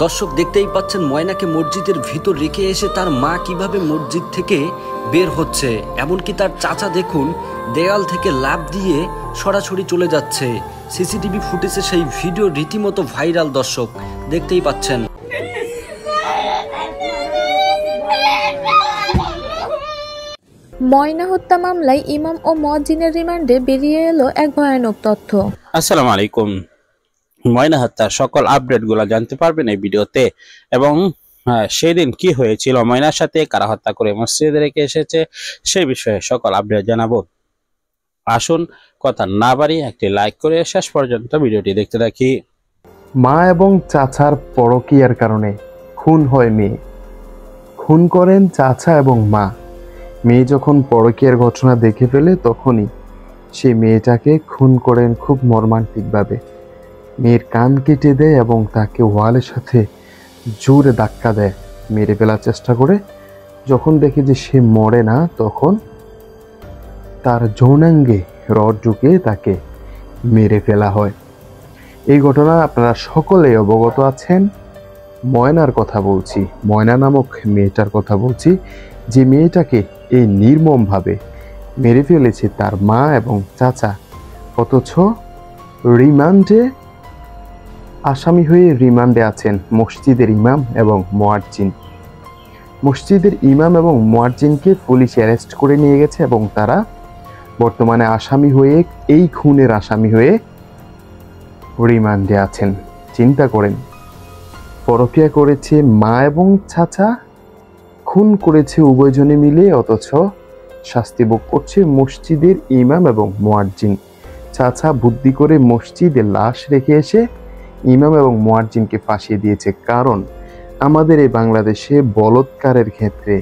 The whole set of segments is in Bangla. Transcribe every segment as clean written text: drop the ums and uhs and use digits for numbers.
দর্শক দেখতেই পাচ্ছেন ময়নাকে মসজিদের ভিতর রেখে এসে তার মা কিভাবে মসজিদ থেকে বের হচ্ছে, এমনকি তার চাচা দেখুন দেয়াল থেকে লাফ দিয়ে সরাসরি চলে যাচ্ছে। সিসিটিভি ফুটেজে সেই ভিডিও রীতিমতো ভাইরাল, দর্শক দেখতেই পাচ্ছেন। ময়না হত্যা মামলায় ইমাম ও মুয়াজ্জিনের রিমান্ডে বেরিয়ে এলো এক ভয়ানক তথ্য। আসসালামু আলাইকুম। ময়না হত্যার সকল আপডেটগুলো জানতে পারবেন এই ভিডিওতে, এবং সেদিন কি হয়েছিল ময়নার সাথে, কারা হত্যা করে মসজিদে রেখে এসেছে সেই বিষয়ে সকল আপডেট জানাবো। আসুন কথা না বাড়ি একটি লাইক করে শেষ পর্যন্ত ভিডিওটি দেখতে থাকি। মা এবং চাচার পরকীয়ার কারণে খুন হয় মেয়ে। খুন করেন চাচা এবং মা। মেয়ে যখন পরকীয়ার ঘটনা দেখে ফেলে তখনই সে মেয়েটাকে খুন করেন খুব মর্মান্তিকভাবে। মেয়ের কান কেটে দেয় এবং তাকে ওয়ালের সাথে জোরে ধাক্কা দেয়, মেরে ফেলার চেষ্টা করে। যখন দেখে যে সে মরে না, তখন তার যৌনাঙ্গে রড ঢুকিয়ে তাকে মেরে ফেলা হয়। এই ঘটনা আপনারা সকলেই অবগত আছেন। ময়নার কথা বলছি, ময়না নামক মেয়েটার কথা বলছি, যে মেয়েটাকে এই নির্মমভাবে মেরে ফেলেছে তার মা এবং চাচা। অথচ রিমান্ডে আসামি হয়ে রিমান্ডে আছেন মসজিদের ইমাম এবং মুয়াজ্জিন। মসজিদের ইমাম এবং মুয়াজ্জিনকে পুলিশ অ্যারেস্ট করে নিয়ে গেছে এবং তারা বর্তমানে আসামি হয়ে, এই খুনের আসামি হয়ে রিমান্ডে আছেন। চিন্তা করেন, পরকীয়া করেছে মা এবং চাচা, খুন করেছে উভয়জনে মিলে, অথচ শাস্তি ভোগ করছে মসজিদের ইমাম এবং মুয়াজ্জিন। চাচা বুদ্ধি করে মসজিদে লাশ রেখে এসে ইমাম এবং মুয়াজ্জিনকে ফাঁসিয়ে দিয়েছে। কারণ আমাদের এই বাংলাদেশে বলৎকারের ক্ষেত্রে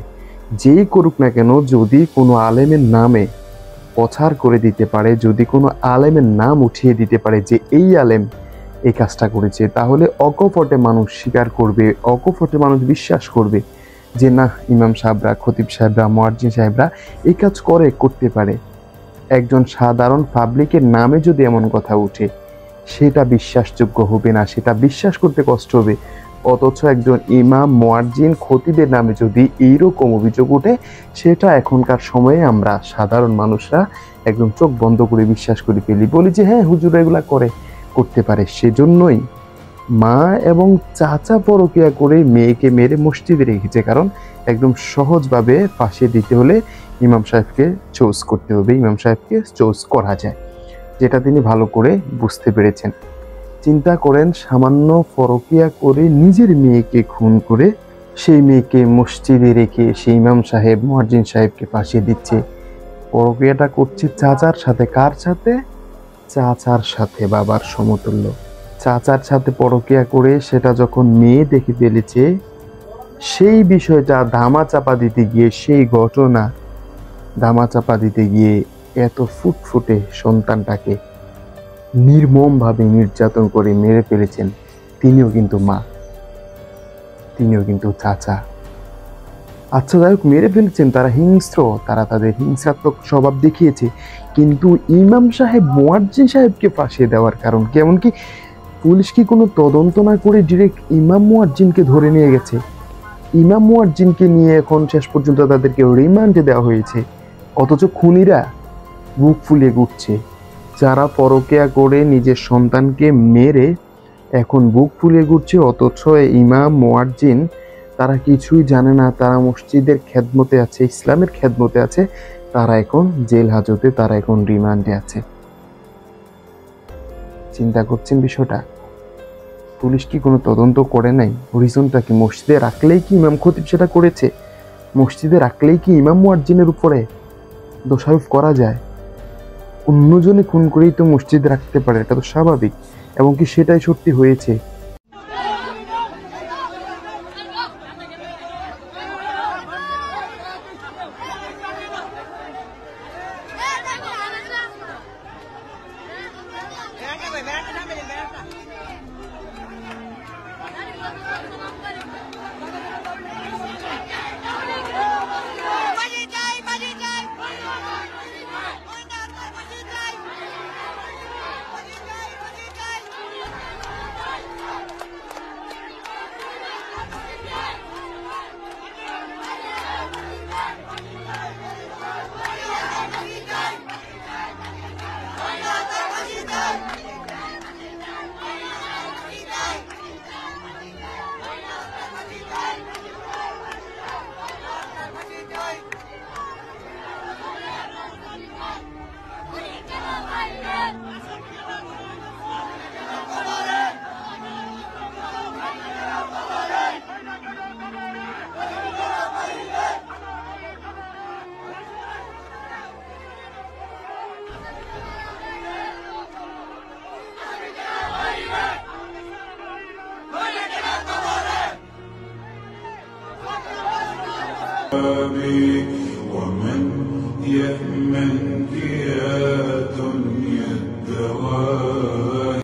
যেই করুক না কেন, যদি কোনো আলেমের নামে প্রচার করে দিতে পারে, যদি কোনো আলেমের নাম উঠিয়ে দিতে পারে যে এই আলেম এই কাজটা করেছে, তাহলে অকপটে মানুষ স্বীকার করবে, অকপটে মানুষ বিশ্বাস করবে যে না, ইমাম সাহেবরা, খতিব সাহেবরা, মুয়াজ্জিন সাহেবরা এই কাজ করতে পারে। একজন সাধারণ পাবলিকের নামে যদি এমন কথা উঠে, সেটা বিশ্বাসযোগ্য হবে না, সেটা বিশ্বাস করতে কষ্ট হবে। অথচ একজন ইমাম, মুয়াজ্জিন, খতিবের নামে যদি এইরকম অভিযোগ উঠে, সেটা এখনকার সময়ে আমরা সাধারণ মানুষরা একদম চোখ বন্ধ করে বিশ্বাস করে ফেলি, বলি যে হ্যাঁ হুজুর এগুলা করতে পারে। সেজন্যই মা এবং চাচা পরকীয়া করে মেয়েকে মেরে মসজিদে রেখেছে। কারণ একদম সহজভাবে ফাঁসি দিতে হলে ইমাম সাহেবকে চুজ করতে হবে, ইমাম সাহেবকে চুজ করা যায়, যেটা তিনি ভালো করে বুঝতে পেরেছেন। চিন্তা করেন, সামান্য পরকীয়া করে নিজের মেয়েকে খুন করে সেই মেয়েকে মসজিদে রেখে সেই ইমাম সাহেব, মুয়াজ্জিন সাহেবকে ফাঁসিয়ে দিচ্ছে। পরকীয়াটা করছে চাচার সাথে। কার সাথে? চাচার সাথে, বাবার সমতুল্য। চাচার সাথে পরকীয়া করে সেটা যখন মেয়ে দেখে ফেলেছে, সেই বিষয়টা ধামাচাপা দিতে গিয়ে, সেই ঘটনা ধামাচাপা দিতে গিয়ে এত ফুটফুটে সন্তানটাকে নির্মমভাবে নির্যাতন করে মেরে ফেলেছেন। তিনিও কিন্তু মা, তিনিও কিন্তু চাচা। আচ্ছা যাই হোক, মেরে ফেলেছেন, তারা হিংস্র, তারা তাদের হিংসাত্মক স্বভাব দেখিয়েছে। কিন্তু ইমাম সাহেব, মুয়াজ্জিন সাহেবকে ফাঁসিয়ে দেওয়ার কারণ কি? এমনকি পুলিশ কি কোনো তদন্ত না করে ডিরেক্ট ইমাম মুয়াজ্জিনকে ধরে নিয়ে গেছে। ইমাম মুয়াজ্জিনকে নিয়ে এখন শেষ পর্যন্ত তাদেরকে রিমান্ডে দেওয়া হয়েছে। অথচ খুনিরা বুক ফুলিয়ে ঘুরছে। যারা পরকীয়া করে নিজের সন্তানকে মেরে এখন বুক ফুলিয়ে ঘুরছে, অথচ ইমাম মুয়াজ্জিন তারা কিছুই জানে না, তারা মসজিদের খেদমতে আছে, ইসলামের খেদমতে আছে, তারা এখন জেল হাজতে, তারা এখন রিমান্ডে আছে। চিন্তা করছেন বিষয়টা? পুলিশ কি কোনো তদন্ত করে নাই? রিজনটা কি? মসজিদে রাখলেই কি ইমাম খতিব সেটা করেছে? মসজিদে রাখলেই কি ইমাম মুয়াজ্জিনের উপরে দোষারোপ করা যায়? অন্যজনে খুন করেই তো মসজিদে রাখতে পারে, এটা তো স্বাভাবিক। এবং কি সেটাই সত্যি হয়েছে। ومن يأمنك يا دنيا الدواء।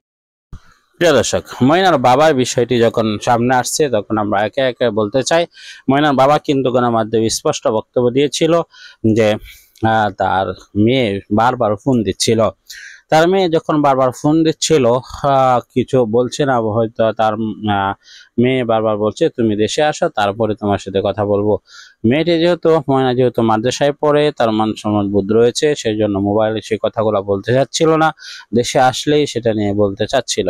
প্রিয় দর্শক, ময়নার বাবার বিষয়টি যখন সামনে আসছে তখন আমরা একে একে বলতে চাই। ময়নার বাবা কিন্তু গণমাধ্যমে স্পষ্ট বক্তব্য দিয়েছিল যে তার মেয়ে বারবার ফোন দিচ্ছিল। তার মেয়ে যখন বারবার ফোন দিচ্ছিল কিছু বলছে না, হয়তো তার মেয়ে বারবার বলছে তুমি দেশে আসো তারপরে তোমার সাথে কথা বলবো। মেয়েটি ময়না যেহেতু মাদ্রাসায় পড়ে, তার মান সম্মান বোধ রয়েছে, সেই জন্য মোবাইলে সে কথাগুলো বলতে চাচ্ছিল না, দেশে আসলেই সেটা নিয়ে বলতে চাচ্ছিল।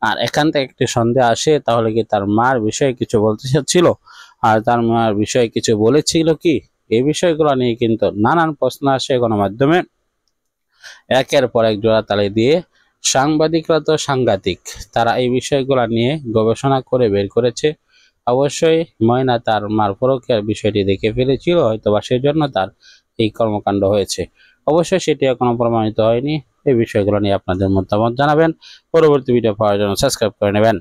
আর এখান থেকে একটি সন্দেহ আসে, তাহলে কি তার মার বিষয়ে কিছু বলতে চাচ্ছিল আর তার মার বিষয়ে কিছু বলেছিল কি? এই বিষয়গুলো নিয়ে কিন্তু নানান প্রশ্ন আসে গণমাধ্যমে, একের পর এক জোড়াতালি দিয়ে। সাংবাদিকরা তো সাংঘাতিক, তারা এই বিষয়গুলো নিয়ে গবেষণা করে বের করেছে। অবশ্যই ময়না তার মার পরকীয়ার বিষয়টি দেখে ফেলেছিল, হয়তোবা সেই জন্য তার এই কর্মকাণ্ড হয়েছে। অবশ্যই সেটি এখনো প্রমাণিত হয়নি। এই বিষয়গুলো নিয়ে আপনাদের মতামত জানাবেন। পরবর্তী ভিডিও পাওয়ার জন্য সাবস্ক্রাইব করে নেবেন।